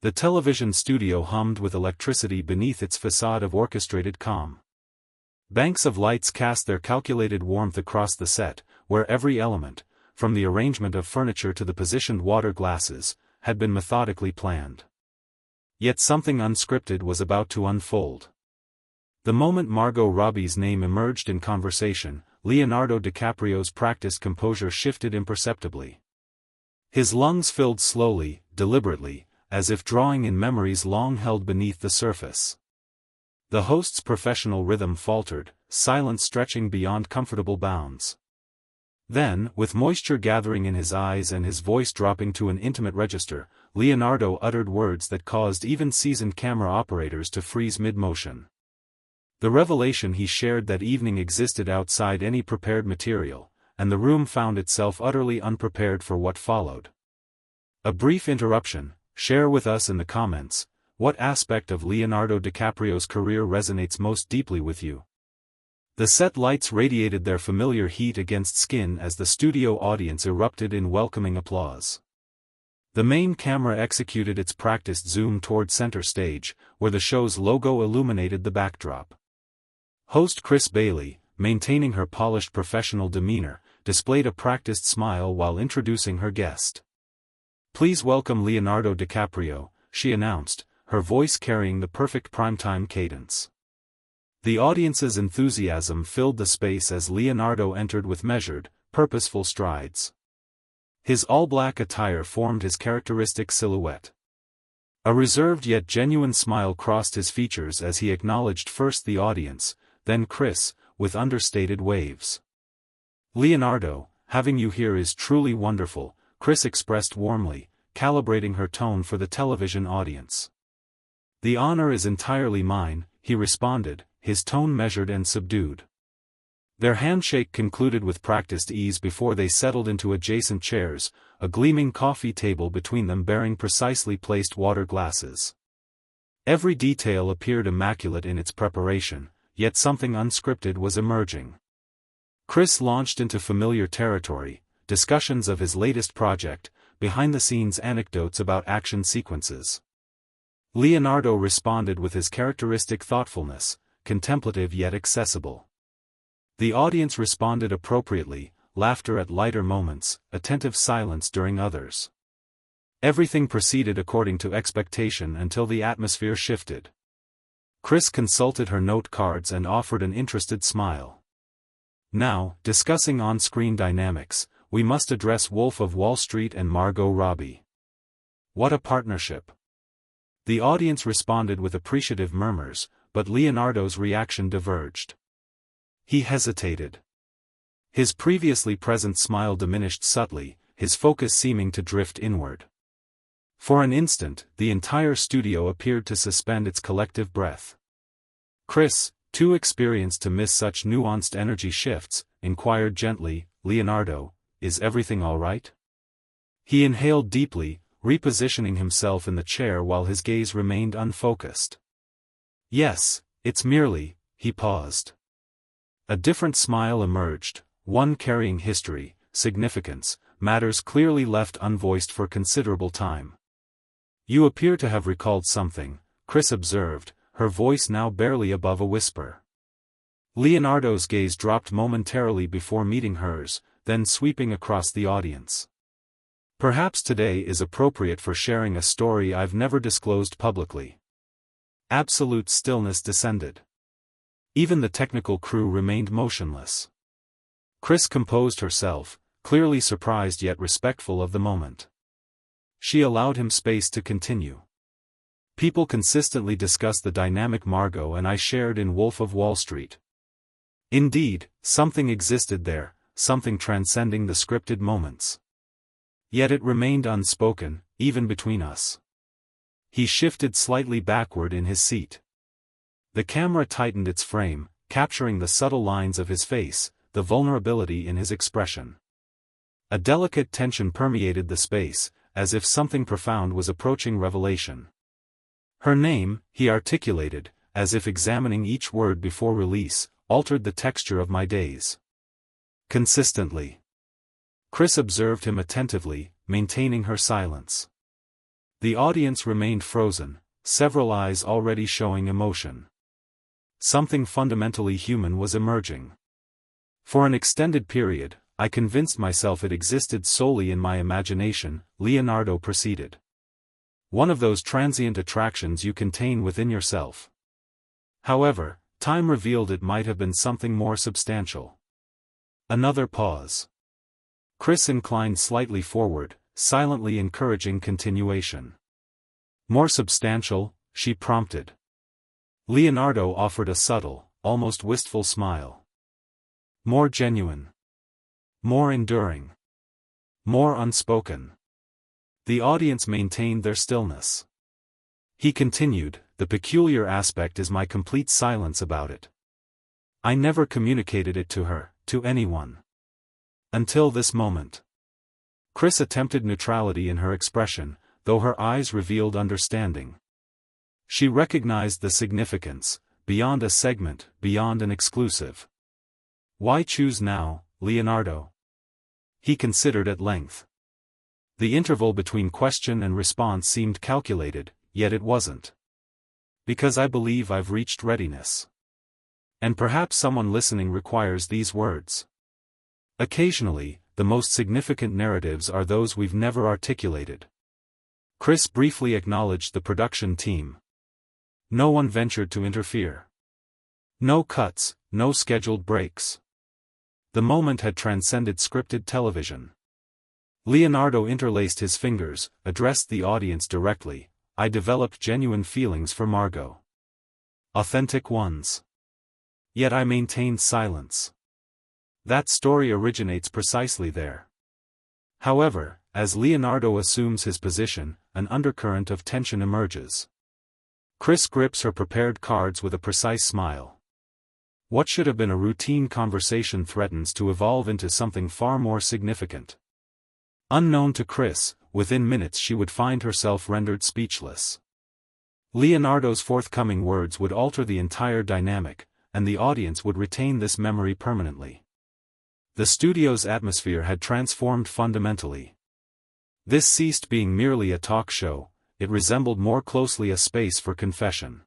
The television studio hummed with electricity beneath its facade of orchestrated calm. Banks of lights cast their calculated warmth across the set, where every element, from the arrangement of furniture to the positioned water glasses, had been methodically planned. Yet something unscripted was about to unfold. The moment Margot Robbie's name emerged in conversation, Leonardo DiCaprio's practiced composure shifted imperceptibly. His lungs filled slowly, deliberately, as if drawing in memories long held beneath the surface. The host's professional rhythm faltered, silence stretching beyond comfortable bounds. Then, with moisture gathering in his eyes and his voice dropping to an intimate register, Leonardo uttered words that caused even seasoned camera operators to freeze mid-motion. The revelation he shared that evening existed outside any prepared material, and the room found itself utterly unprepared for what followed. A brief interruption. Share with us in the comments, what aspect of Leonardo DiCaprio's career resonates most deeply with you? The set lights radiated their familiar heat against skin as the studio audience erupted in welcoming applause. The main camera executed its practiced zoom toward center stage, where the show's logo illuminated the backdrop. Host Chris Bailey, maintaining her polished professional demeanor, displayed a practiced smile while introducing her guest. "Please welcome Leonardo DiCaprio," she announced, her voice carrying the perfect primetime cadence. The audience's enthusiasm filled the space as Leonardo entered with measured, purposeful strides. His all-black attire formed his characteristic silhouette. A reserved yet genuine smile crossed his features as he acknowledged first the audience, then Chris, with understated waves. "Leonardo, having you here is truly wonderful," Chris expressed warmly, calibrating her tone for the television audience. "The honor is entirely mine," he responded, his tone measured and subdued. Their handshake concluded with practiced ease before they settled into adjacent chairs, a gleaming coffee table between them bearing precisely placed water glasses. Every detail appeared immaculate in its preparation, yet something unscripted was emerging. Chris launched into familiar territory, discussions of his latest project, behind-the-scenes anecdotes about action sequences. Leonardo responded with his characteristic thoughtfulness, contemplative yet accessible. The audience responded appropriately, laughter at lighter moments, attentive silence during others. Everything proceeded according to expectation until the atmosphere shifted. Chris consulted her note cards and offered an interested smile. "Now, discussing on-screen dynamics, we must address Wolf of Wall Street and Margot Robbie. What a partnership." The audience responded with appreciative murmurs, but Leonardo's reaction diverged. He hesitated. His previously present smile diminished subtly, his focus seeming to drift inward. For an instant, the entire studio appeared to suspend its collective breath. Chris, too experienced to miss such nuanced energy shifts, inquired gently, "Leonardo, is everything all right?" He inhaled deeply, repositioning himself in the chair while his gaze remained unfocused. "Yes, it's merely," he paused. A different smile emerged, one carrying history, significance, matters clearly left unvoiced for considerable time. "You appear to have recalled something," Chris observed, her voice now barely above a whisper. Leonardo's gaze dropped momentarily before meeting hers, then sweeping across the audience. "Perhaps today is appropriate for sharing a story I've never disclosed publicly." Absolute stillness descended. Even the technical crew remained motionless. Chris composed herself, clearly surprised yet respectful of the moment. She allowed him space to continue. "People consistently discuss the dynamic Margot and I shared in Wolf of Wall Street. Indeed, something existed there, something transcending the scripted moments. Yet it remained unspoken, even between us." He shifted slightly backward in his seat. The camera tightened its frame, capturing the subtle lines of his face, the vulnerability in his expression. A delicate tension permeated the space, as if something profound was approaching revelation. "Her name," he articulated, as if examining each word before release, "altered the texture of my days." Consistently. Chris observed him attentively, maintaining her silence. The audience remained frozen, several eyes already showing emotion. Something fundamentally human was emerging. For an extended period, I convinced myself it existed solely in my imagination, Leonardo proceeded. One of those transient attractions you contain within yourself. However, time revealed it might have been something more substantial. Another pause. Chris inclined slightly forward, silently encouraging continuation. More substantial, she prompted. Leonardo offered a subtle, almost wistful smile. More genuine. More enduring. More unspoken. The audience maintained their stillness. He continued, the peculiar aspect is my complete silence about it. I never communicated it to her, to anyone. Until this moment. Chris attempted neutrality in her expression, though her eyes revealed understanding. She recognized the significance, beyond a segment, beyond an exclusive. Why choose now, Leonardo? He considered at length. The interval between question and response seemed calculated, yet it wasn't. Because I believe I've reached readiness. And perhaps someone listening requires these words. Occasionally, the most significant narratives are those we've never articulated. Chris briefly acknowledged the production team. No one ventured to interfere. No cuts, no scheduled breaks. The moment had transcended scripted television. Leonardo interlaced his fingers, addressed the audience directly. I developed genuine feelings for Margot. Authentic ones. Yet I maintained silence. That story originates precisely there. However, as Leonardo assumes his position, an undercurrent of tension emerges. Chris grips her prepared cards with a precise smile. What should have been a routine conversation threatens to evolve into something far more significant. Unknown to Chris, within minutes she would find herself rendered speechless. Leonardo's forthcoming words would alter the entire dynamic, and the audience would retain this memory permanently. The studio's atmosphere had transformed fundamentally. This ceased being merely a talk show, it resembled more closely a space for confession.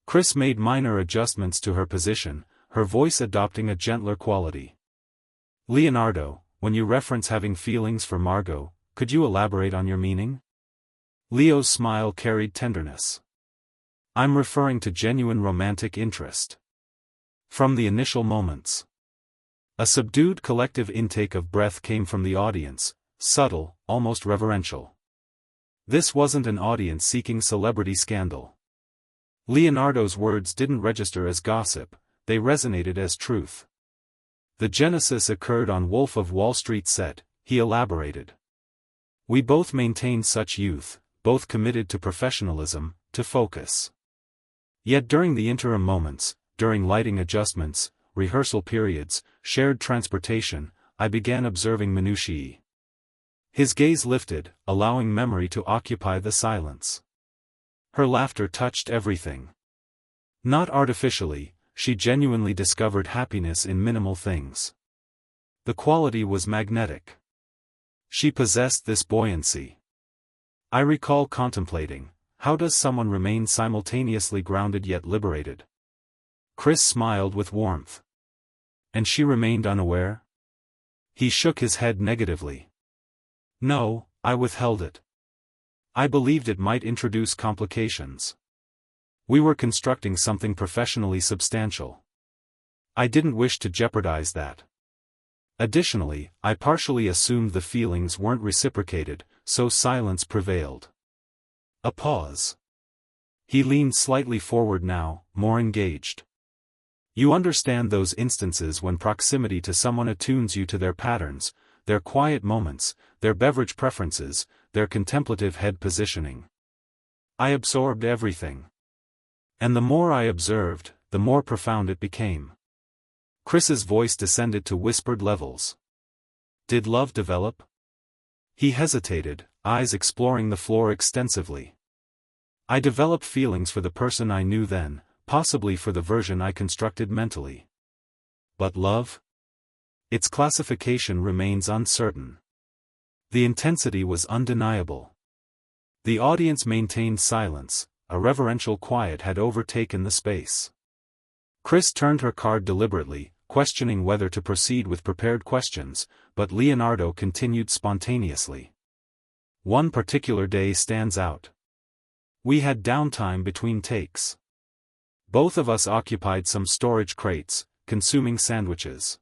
Chris made minor adjustments to her position, her voice adopting a gentler quality. Leonardo, when you reference having feelings for Margot, could you elaborate on your meaning? Leo's smile carried tenderness. I'm referring to genuine romantic interest. From the initial moments. A subdued collective intake of breath came from the audience, subtle, almost reverential. This wasn't an audience seeking celebrity scandal. Leonardo's words didn't register as gossip, they resonated as truth. The genesis occurred on Wolf of Wall Street set, he elaborated. We both maintained such youth, both committed to professionalism, to focus. Yet during the interim moments, during lighting adjustments, rehearsal periods, shared transportation, I began observing minutiae. His gaze lifted, allowing memory to occupy the silence. Her laughter touched everything. Not artificially, she genuinely discovered happiness in minimal things. The quality was magnetic. She possessed this buoyancy. I recall contemplating, how does someone remain simultaneously grounded yet liberated? Chris smiled with warmth. And she remained unaware? He shook his head negatively. No, I withheld it. I believed it might introduce complications. We were constructing something professionally substantial. I didn't wish to jeopardize that. Additionally, I partially assumed the feelings weren't reciprocated, so silence prevailed. A pause. He leaned slightly forward now, more engaged. You understand those instances when proximity to someone attunes you to their patterns, their quiet moments, their beverage preferences, their contemplative head positioning. I absorbed everything. And the more I observed, the more profound it became. Chris's voice descended to whispered levels. Did love develop? He hesitated, eyes exploring the floor extensively. I developed feelings for the person I knew then, possibly for the version I constructed mentally. But love? Its classification remains uncertain. The intensity was undeniable. The audience maintained silence, a reverential quiet had overtaken the space. Chris turned her card deliberately, questioning whether to proceed with prepared questions, but Leonardo continued spontaneously. One particular day stands out. We had downtime between takes. Both of us occupied some storage crates, consuming sandwiches.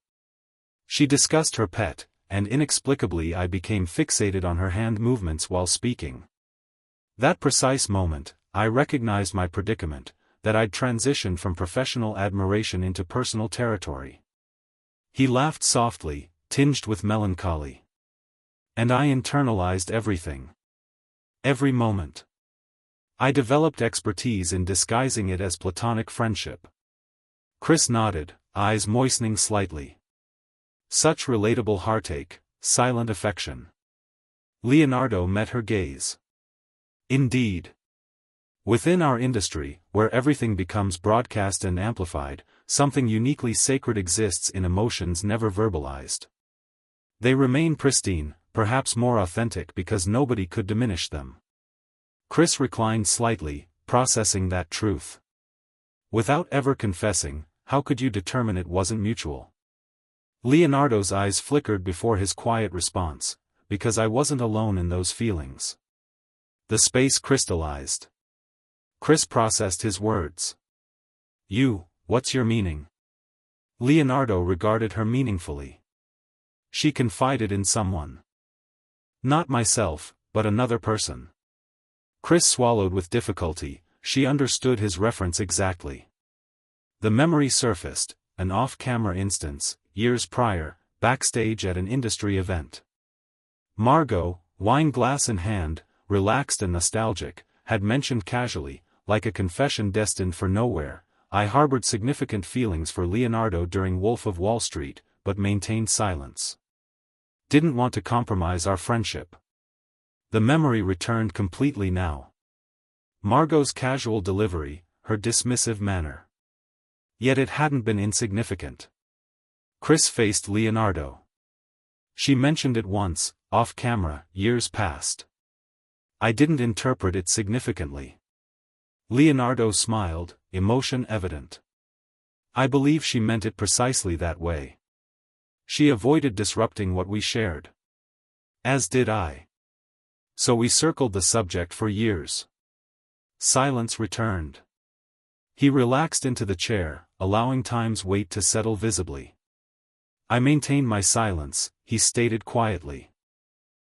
She discussed her pet, and inexplicably I became fixated on her hand movements while speaking. That precise moment, I recognized my predicament, that I'd transitioned from professional admiration into personal territory. He laughed softly, tinged with melancholy. And I internalized everything. Every moment. I developed expertise in disguising it as platonic friendship. Chris nodded, eyes moistening slightly. Such relatable heartache, silent affection. Leonardo met her gaze. Indeed. Within our industry, where everything becomes broadcast and amplified, something uniquely sacred exists in emotions never verbalized. They remain pristine, perhaps more authentic because nobody could diminish them. Chris reclined slightly, processing that truth. Without ever confessing, how could you determine it wasn't mutual? Leonardo's eyes flickered before his quiet response, because I wasn't alone in those feelings. The space crystallized. Chris processed his words. What's your meaning? Leonardo regarded her meaningfully. She confided in someone. Not myself, but another person. Chris swallowed with difficulty, she understood his reference exactly. The memory surfaced, an off-camera instance, years prior, backstage at an industry event. Margot, wine glass in hand, relaxed and nostalgic, had mentioned casually, like a confession destined for nowhere, I harbored significant feelings for Leonardo during Wolf of Wall Street, but maintained silence. Didn't want to compromise our friendship. The memory returned completely now. Margot's casual delivery, her dismissive manner. Yet it hadn't been insignificant. Chris faced Leonardo. She mentioned it once, off camera, years past. I didn't interpret it significantly. Leonardo smiled, emotion evident. I believe she meant it precisely that way. She avoided disrupting what we shared. As did I. So we circled the subject for years. Silence returned. He relaxed into the chair, allowing time's weight to settle visibly. I maintained my silence, he stated quietly.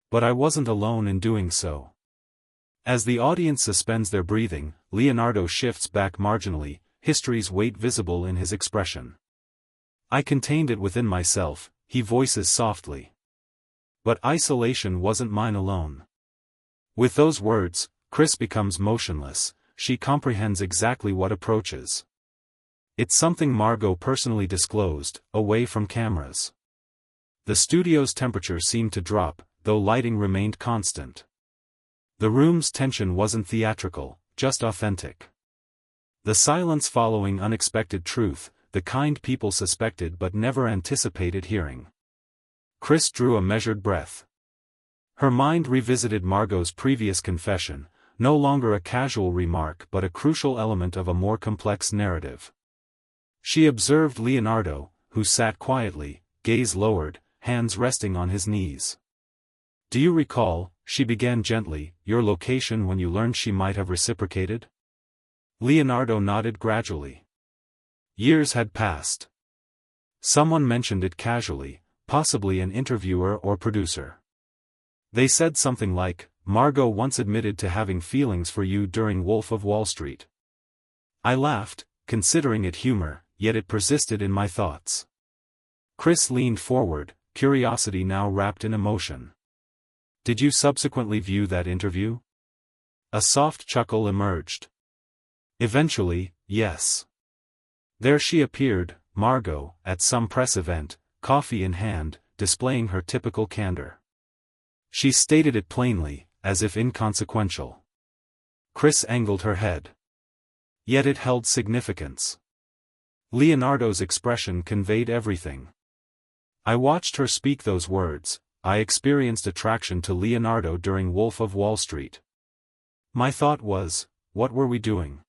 But I wasn't alone in doing so. As the audience suspends their breathing, Leonardo shifts back marginally, history's weight visible in his expression. I contained it within myself, he voices softly. But isolation wasn't mine alone. With those words, Chris becomes motionless, she comprehends exactly what approaches. It's something Margot personally disclosed, away from cameras. The studio's temperature seemed to drop, though lighting remained constant. The room's tension wasn't theatrical, just authentic. The silence following unexpected truth, the kind people suspected but never anticipated hearing. Chris drew a measured breath. Her mind revisited Margot's previous confession, no longer a casual remark but a crucial element of a more complex narrative. She observed Leonardo, who sat quietly, gaze lowered, hands resting on his knees. Do you recall, she began gently, your location when you learned she might have reciprocated? Leonardo nodded gradually. Years had passed. Someone mentioned it casually, possibly an interviewer or producer. They said something like, Margot once admitted to having feelings for you during Wolf of Wall Street. I laughed, considering it humor, yet it persisted in my thoughts. Chris leaned forward, curiosity now wrapped in emotion. Did you subsequently view that interview? A soft chuckle emerged. Eventually, yes. There she appeared, Margot, at some press event, coffee in hand, displaying her typical candor. She stated it plainly, as if inconsequential. Chris angled her head. Yet it held significance. Leonardo's expression conveyed everything. I watched her speak those words, I experienced attraction to Leonardo during Wolf of Wall Street. My thought was, what were we doing?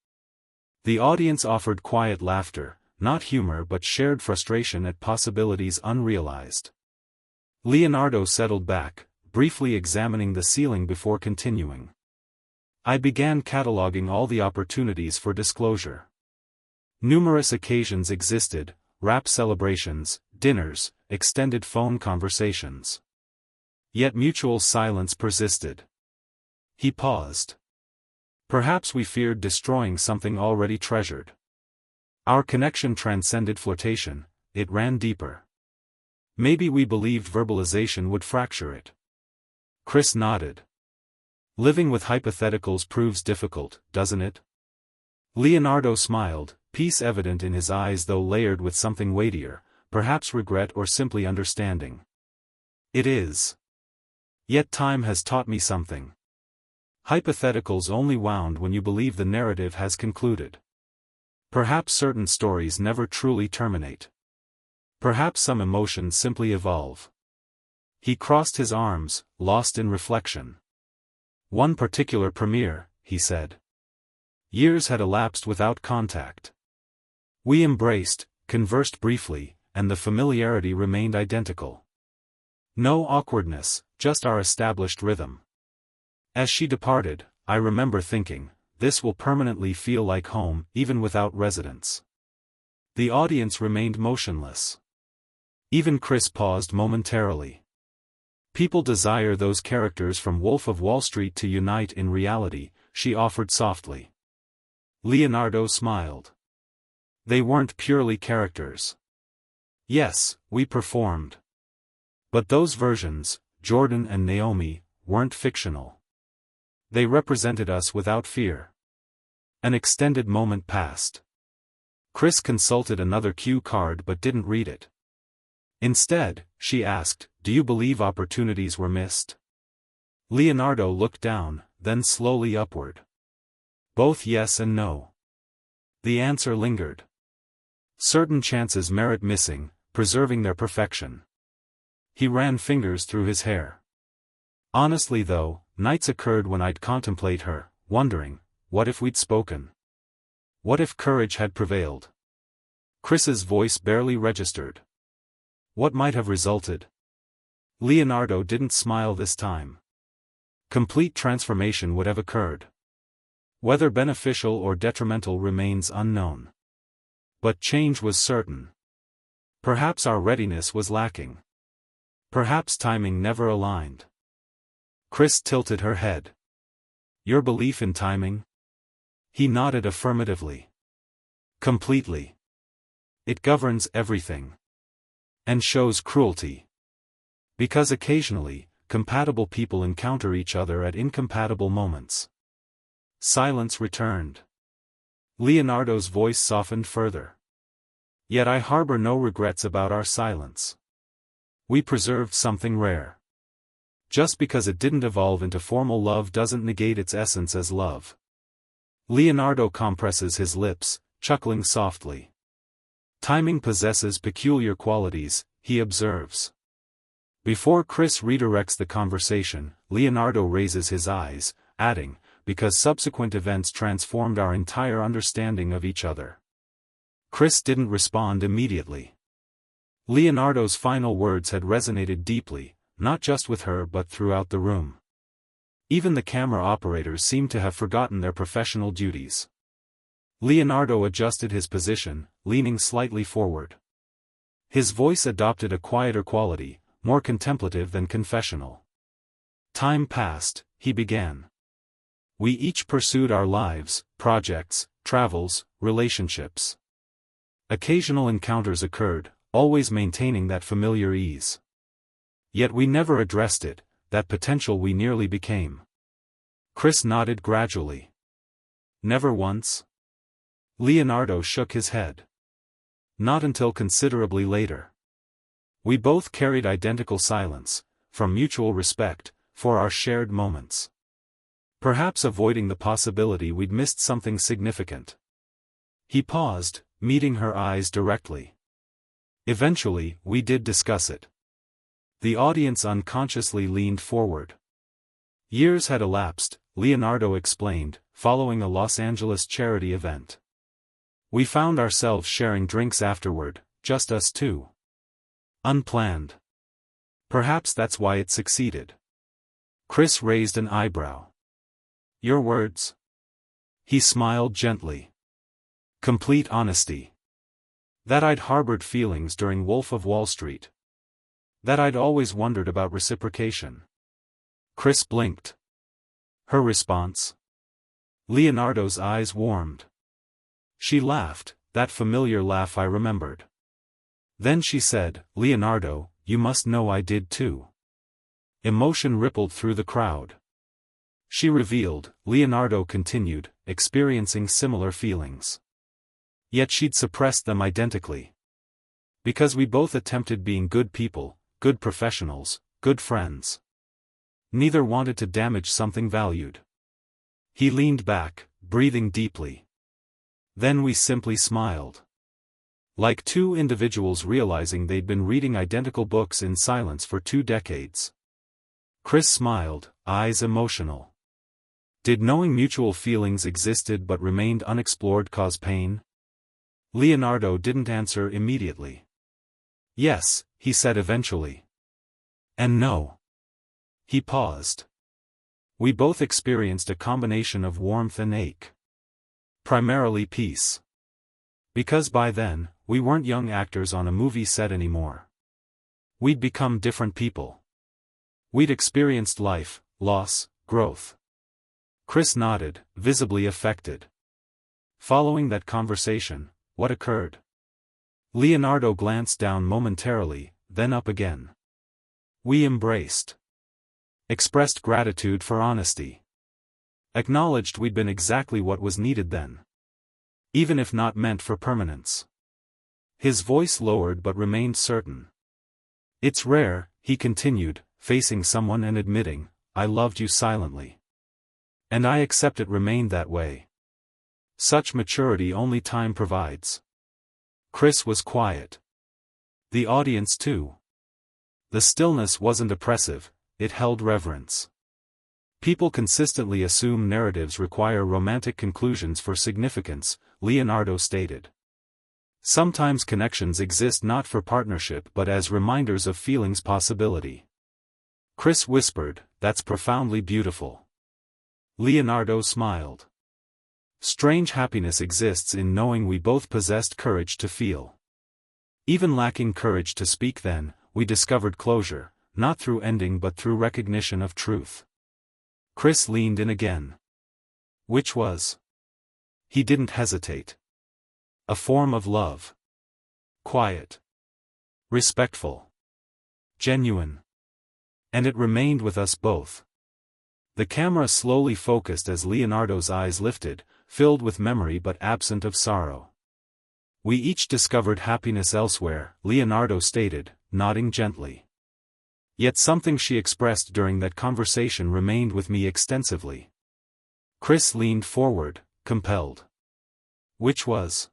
The audience offered quiet laughter, not humor but shared frustration at possibilities unrealized. Leonardo settled back, briefly examining the ceiling before continuing. I began cataloging all the opportunities for disclosure. Numerous occasions existed: rap celebrations, dinners, extended phone conversations. Yet mutual silence persisted. He paused. Perhaps we feared destroying something already treasured. Our connection transcended flirtation, it ran deeper. Maybe we believed verbalization would fracture it. Chris nodded. Living with hypotheticals proves difficult, doesn't it? Leonardo smiled, peace evident in his eyes though layered with something weightier, perhaps regret or simply understanding. It is. Yet time has taught me something. Hypotheticals only wound when you believe the narrative has concluded. Perhaps certain stories never truly terminate. Perhaps some emotions simply evolve. He crossed his arms, lost in reflection. One particular premiere, he said. Years had elapsed without contact. We embraced, conversed briefly, and the familiarity remained identical. No awkwardness, just our established rhythm. As she departed, I remember thinking, this will permanently feel like home, even without residence. The audience remained motionless. Even Chris paused momentarily. People desire those characters from Wolf of Wall Street to unite in reality, she offered softly. Leonardo smiled. They weren't purely characters. Yes, we performed. But those versions, Jordan and Naomi, weren't fictional. They represented us without fear. An extended moment passed. Chris consulted another cue card but didn't read it. Instead, she asked, do you believe opportunities were missed? Leonardo looked down, then slowly upward. Both yes and no. The answer lingered. Certain chances merit missing, preserving their perfection. He ran fingers through his hair. Honestly though, nights occurred when I'd contemplate her, wondering, what if we'd spoken? What if courage had prevailed? Chris's voice barely registered. What might have resulted? Leonardo didn't smile this time. Complete transformation would have occurred. Whether beneficial or detrimental remains unknown. But change was certain. Perhaps our readiness was lacking. Perhaps timing never aligned. Chris tilted her head. Your belief in timing? He nodded affirmatively. Completely. It governs everything. And shows cruelty. Because occasionally, compatible people encounter each other at incompatible moments. Silence returned. Leonardo's voice softened further. Yet I harbor no regrets about our silence. We preserved something rare. Just because it didn't evolve into formal love doesn't negate its essence as love. Leonardo compresses his lips, chuckling softly. Timing possesses peculiar qualities, he observes. Before Chris redirects the conversation, Leonardo raises his eyes, adding, because subsequent events transformed our entire understanding of each other. Chris didn't respond immediately. Leonardo's final words had resonated deeply, not just with her but throughout the room. Even the camera operators seemed to have forgotten their professional duties. Leonardo adjusted his position, leaning slightly forward. His voice adopted a quieter quality, more contemplative than confessional. Time passed, he began. We each pursued our lives, projects, travels, relationships. Occasional encounters occurred, always maintaining that familiar ease. Yet we never addressed it, that potential we nearly became. Chris nodded gradually. Never once? Leonardo shook his head. Not until considerably later. We both carried identical silence, from mutual respect, for our shared moments. Perhaps avoiding the possibility we'd missed something significant. He paused, meeting her eyes directly. Eventually, we did discuss it. The audience unconsciously leaned forward. Years had elapsed, Leonardo explained, following a Los Angeles charity event. We found ourselves sharing drinks afterward, just us two. Unplanned. Perhaps that's why it succeeded. Chris raised an eyebrow. Your words? He smiled gently. Complete honesty. That I'd harbored feelings during Wolf of Wall Street. That I'd always wondered about reciprocation. Chris blinked. Her response? Leonardo's eyes warmed. She laughed, that familiar laugh I remembered. Then she said, Leonardo, you must know I did too. Emotion rippled through the crowd. She revealed, Leonardo continued, experiencing similar feelings. Yet she'd suppressed them identically. Because we both attempted being good people, good professionals, good friends. Neither wanted to damage something valued. He leaned back, breathing deeply. Then we simply smiled. Like two individuals realizing they'd been reading identical books in silence for 2 decades. Chris smiled, eyes emotional. Did knowing mutual feelings existed but remained unexplored cause pain? Leonardo didn't answer immediately. Yes, he said eventually. And no. He paused. We both experienced a combination of warmth and ache. Primarily peace. Because by then, we weren't young actors on a movie set anymore. We'd become different people. We'd experienced life, loss, growth. Chris nodded, visibly affected. Following that conversation, what occurred? Leonardo glanced down momentarily, then up again. We embraced. Expressed gratitude for honesty. Acknowledged we'd been exactly what was needed then. Even if not meant for permanence. His voice lowered but remained certain. It's rare, he continued, facing someone and admitting, I loved you silently. And I accept it remained that way. Such maturity only time provides. Chris was quiet. The audience too. The stillness wasn't oppressive, it held reverence. People consistently assume narratives require romantic conclusions for significance, Leonardo stated. Sometimes connections exist not for partnership but as reminders of feeling's possibility. Chris whispered, that's profoundly beautiful. Leonardo smiled. Strange happiness exists in knowing we both possessed courage to feel. Even lacking courage to speak then, we discovered closure, not through ending but through recognition of truth. Chris leaned in again. Which was? He didn't hesitate. A form of love. Quiet. Respectful. Genuine. And it remained with us both. The camera slowly focused as Leonardo's eyes lifted, filled with memory but absent of sorrow. We each discovered happiness elsewhere, Leonardo stated, nodding gently. Yet something she expressed during that conversation remained with me extensively. Chris leaned forward, compelled. Which was?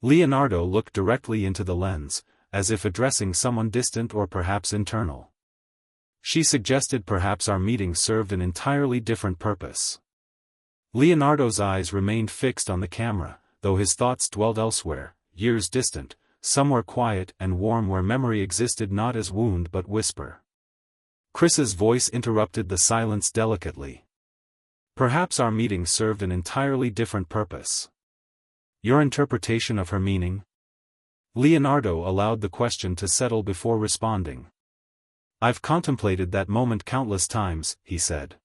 Leonardo looked directly into the lens, as if addressing someone distant or perhaps internal. She suggested perhaps our meeting served an entirely different purpose. Leonardo's eyes remained fixed on the camera, though his thoughts dwelled elsewhere, years distant, somewhere quiet and warm where memory existed not as wound but whisper. Chris's voice interrupted the silence delicately. Perhaps our meeting served an entirely different purpose. Your interpretation of her meaning? Leonardo allowed the question to settle before responding. I've contemplated that moment countless times, he said.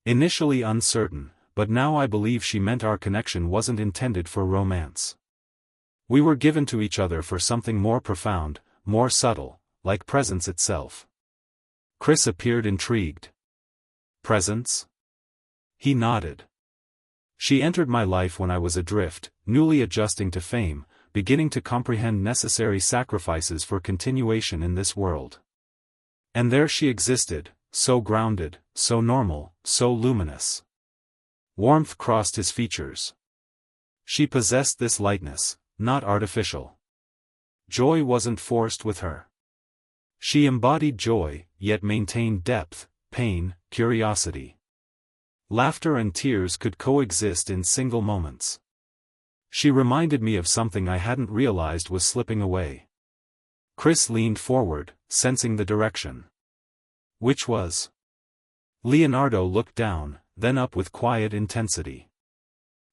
Initially uncertain, but now I believe she meant our connection wasn't intended for romance. We were given to each other for something more profound, more subtle, like presence itself. Chris appeared intrigued. Presence? He nodded. She entered my life when I was adrift, newly adjusting to fame, beginning to comprehend necessary sacrifices for continuation in this world. And there she existed, so grounded, so normal, so luminous. Warmth crossed his features. She possessed this lightness, not artificial. Joy wasn't forced with her. She embodied joy, yet maintained depth, pain, curiosity. Laughter and tears could coexist in single moments. She reminded me of something I hadn't realized was slipping away. Chris leaned forward, sensing the direction. Which was? Leonardo looked down, then up with quiet intensity.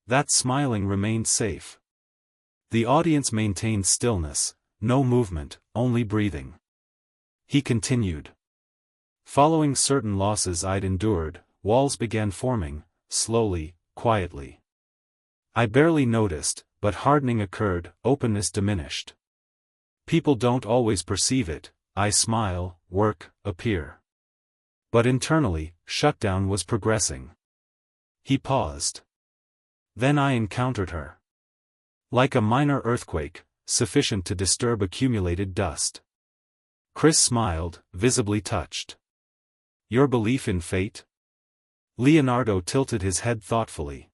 That smiling remained safe. The audience maintained stillness, no movement, only breathing. He continued. Following certain losses I'd endured, walls began forming, slowly, quietly. I barely noticed, but hardening occurred, openness diminished. People don't always perceive it, I smile, work, appear. But internally, shutdown was progressing. He paused. Then I encountered her. Like a minor earthquake, sufficient to disturb accumulated dust. Chris smiled, visibly touched. Your belief in fate? Leonardo tilted his head thoughtfully.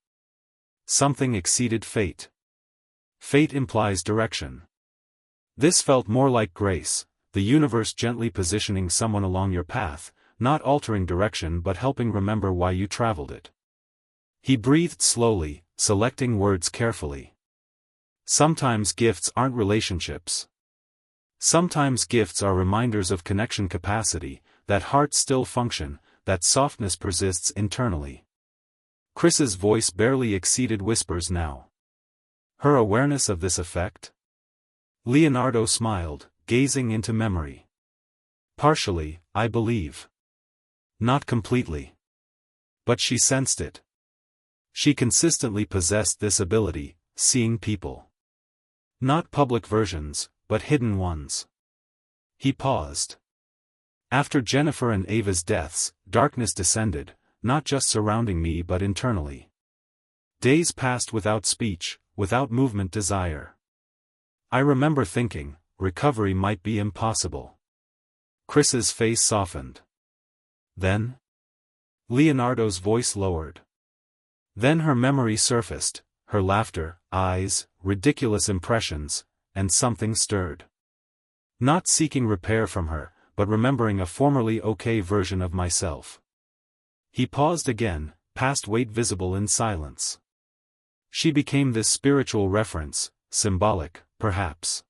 Something exceeded fate. Fate implies direction. This felt more like grace, the universe gently positioning someone along your path, not altering direction but helping remember why you traveled it. He breathed slowly, selecting words carefully. Sometimes gifts aren't relationships. Sometimes gifts are reminders of connection capacity, that hearts still function, that softness persists internally. Chris's voice barely exceeded whispers now. Her awareness of this effect? Leonardo smiled, gazing into memory. Partially, I believe. Not completely. But she sensed it. She consistently possessed this ability, seeing people. Not public versions, but hidden ones. He paused. After Jennifer and Ava's deaths, darkness descended, not just surrounding me but internally. Days passed without speech, without movement desire. I remember thinking, recovery might be impossible. Chris's face softened. Then? Leonardo's voice lowered. Then her memory surfaced, her laughter, eyes, ridiculous impressions, and something stirred. Not seeking repair from her, but remembering a formerly okay version of myself. He paused again, past weight visible in silence. She became this spiritual reference, symbolic, perhaps.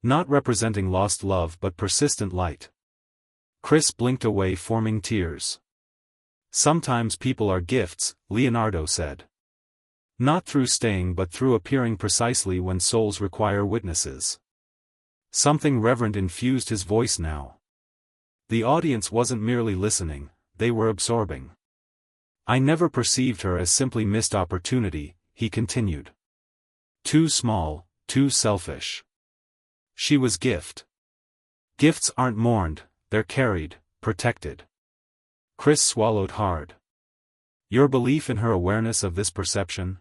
Not representing lost love but persistent light. Chris blinked away, forming tears. Sometimes people are gifts, Leonardo said. Not through staying but through appearing precisely when souls require witnesses. Something reverent infused his voice now. The audience wasn't merely listening, they were absorbing. I never perceived her as simply missed opportunity, he continued. Too small, too selfish. She was gift. Gifts aren't mourned, they're carried, protected. Chris swallowed hard. Your belief in her awareness of this perception?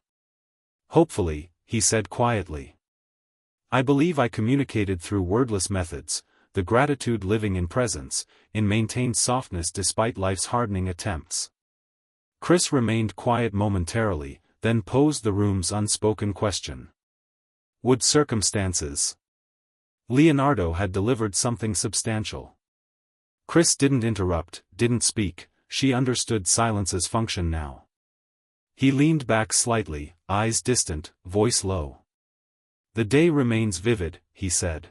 Hopefully, he said quietly. I believe I communicated through wordless methods, the gratitude living in presence, in maintained softness despite life's hardening attempts. Chris remained quiet momentarily, then posed the room's unspoken question. Would circumstances? Leonardo had delivered something substantial. Chris didn't interrupt, didn't speak, she understood silence's function now. He leaned back slightly, eyes distant, voice low. The day remains vivid, he said.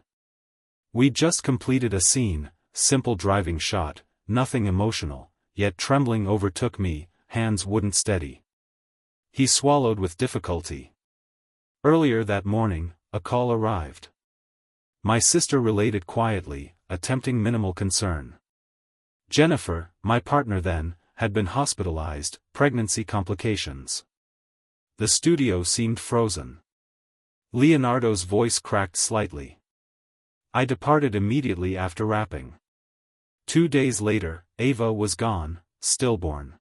We just completed a scene, simple driving shot, nothing emotional, yet trembling overtook me, hands wouldn't steady. He swallowed with difficulty. Earlier that morning, a call arrived. My sister related quietly, attempting minimal concern. Jennifer, my partner then, had been hospitalized, pregnancy complications. The studio seemed frozen. Leonardo's voice cracked slightly. I departed immediately after wrapping. 2 days later, Ava was gone, stillborn.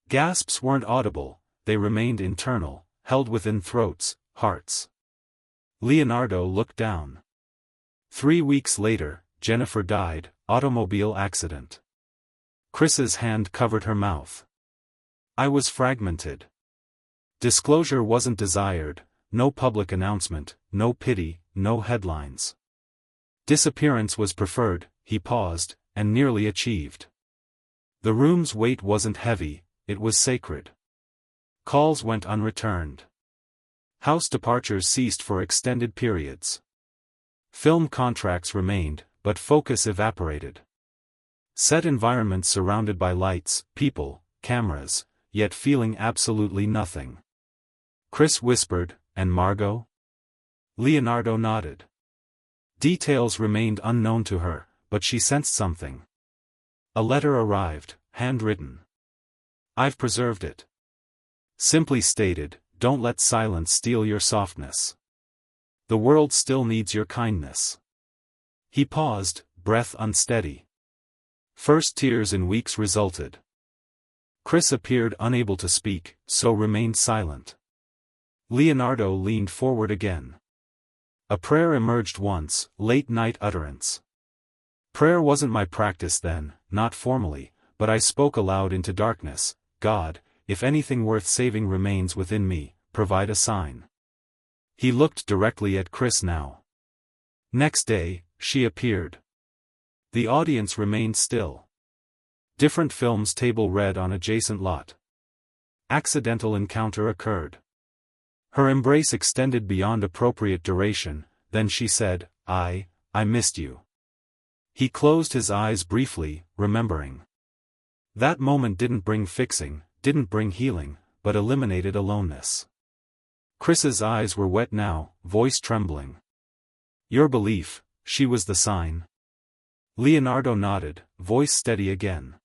Gasps weren't audible, they remained internal, held within throats, hearts. Leonardo looked down. 3 weeks later, Jennifer died, automobile accident. Chris's hand covered her mouth. I was fragmented. Disclosure wasn't desired, no public announcement, no pity, no headlines. Disappearance was preferred, he paused, and nearly achieved. The room's weight wasn't heavy, it was sacred. Calls went unreturned. House departures ceased for extended periods. Film contracts remained, but focus evaporated. Set environments surrounded by lights, people, cameras, yet feeling absolutely nothing. Chris whispered, "And Margot?" Leonardo nodded. Details remained unknown to her, but she sensed something. A letter arrived, handwritten. "I've preserved it." Simply stated, "Don't let silence steal your softness. The world still needs your kindness." He paused, breath unsteady. First tears in weeks resulted. Chris appeared unable to speak, so remained silent. Leonardo leaned forward again. A prayer emerged once, late-night utterance. Prayer wasn't my practice then, not formally, but I spoke aloud into darkness, "God, if anything worth saving remains within me, provide a sign." He looked directly at Chris now. Next day, she appeared. The audience remained still. Different films table read on adjacent lot. Accidental encounter occurred. Her embrace extended beyond appropriate duration, then she said, I missed you." He closed his eyes briefly, remembering. That moment didn't bring fixing, didn't bring healing, but eliminated aloneness. Chris's eyes were wet now, voice trembling. "Your belief, she was the sign?" Leonardo nodded, voice steady again.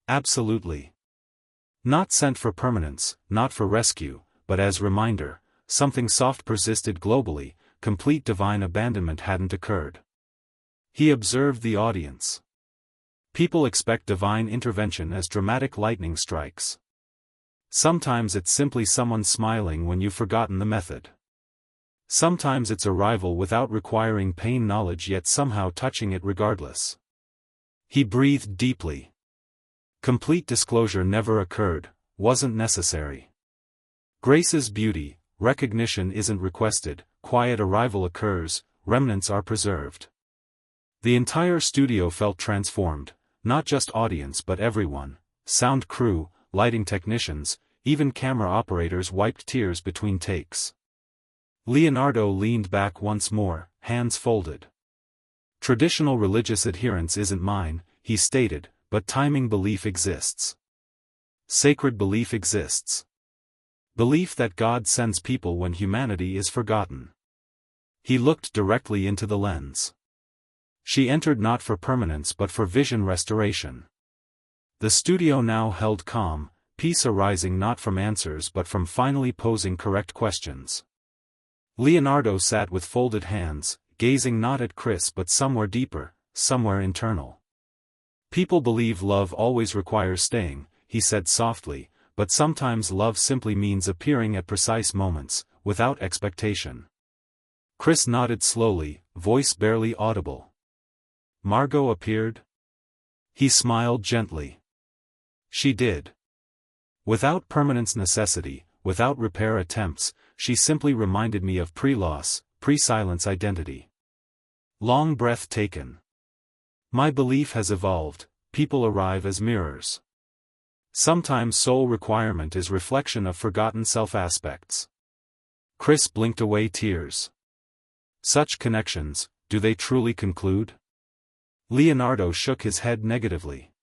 "Absolutely. Not sent for permanence, not for rescue, but as reminder, something soft persisted globally, complete divine abandonment hadn't occurred." He observed the audience. People expect divine intervention as dramatic lightning strikes. Sometimes it's simply someone smiling when you've forgotten the method. Sometimes it's arrival without requiring pain knowledge yet somehow touching it regardless. He breathed deeply. Complete disclosure never occurred, wasn't necessary. Grace's beauty, recognition isn't requested, quiet arrival occurs, remnants are preserved. The entire studio felt transformed, not just audience but everyone, sound crew, lighting technicians, even camera operators wiped tears between takes. Leonardo leaned back once more, hands folded. "Traditional religious adherence isn't mine," he stated, "but timing belief exists. Sacred belief exists. Belief that God sends people when humanity is forgotten." He looked directly into the lens. She entered not for permanence but for vision restoration. The studio now held calm, peace arising not from answers but from finally posing correct questions. Leonardo sat with folded hands, gazing not at Chris but somewhere deeper, somewhere internal. "People believe love always requires staying," he said softly, "but sometimes love simply means appearing at precise moments, without expectation." Chris nodded slowly, voice barely audible. "Margot appeared?" He smiled gently. "She did. Without permanence necessity, without repair attempts, she simply reminded me of pre-loss, pre-silence identity." Long breath taken. "My belief has evolved, people arrive as mirrors. Sometimes sole requirement is reflection of forgotten self-aspects." Chris blinked away tears. "Such connections, do they truly conclude?" Leonardo shook his head negatively.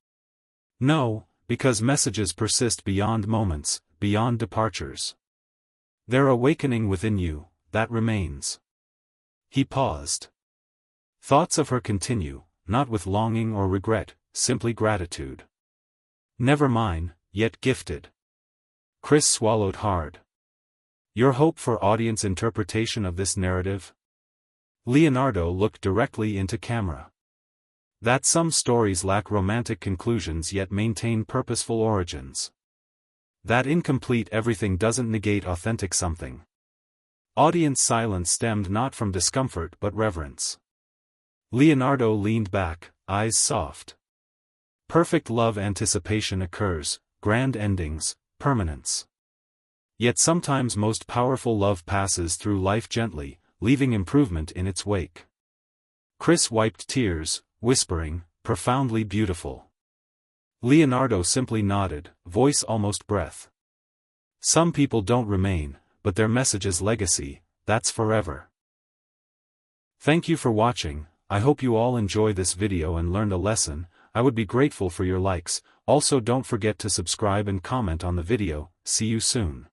"No, because messages persist beyond moments, beyond departures. Their awakening within you, that remains." He paused. Thoughts of her continue, not with longing or regret, simply gratitude. "Never mine, yet gifted." Chris swallowed hard. "Your hope for audience interpretation of this narrative?" Leonardo looked directly into camera. "That some stories lack romantic conclusions yet maintain purposeful origins. That incomplete everything doesn't negate authentic something." Audience silence stemmed not from discomfort but reverence. Leonardo leaned back, eyes soft. Perfect love anticipation occurs, grand endings, permanence. Yet sometimes most powerful love passes through life gently, leaving improvement in its wake. Chris wiped tears, whispering, "Profoundly beautiful." Leonardo simply nodded, voice almost breath. Some people don't remain, but their message's legacy, that's forever. Thank you for watching. I hope you all enjoy this video and learned a lesson. I would be grateful for your likes. Also don't forget to subscribe and comment on the video. See you soon.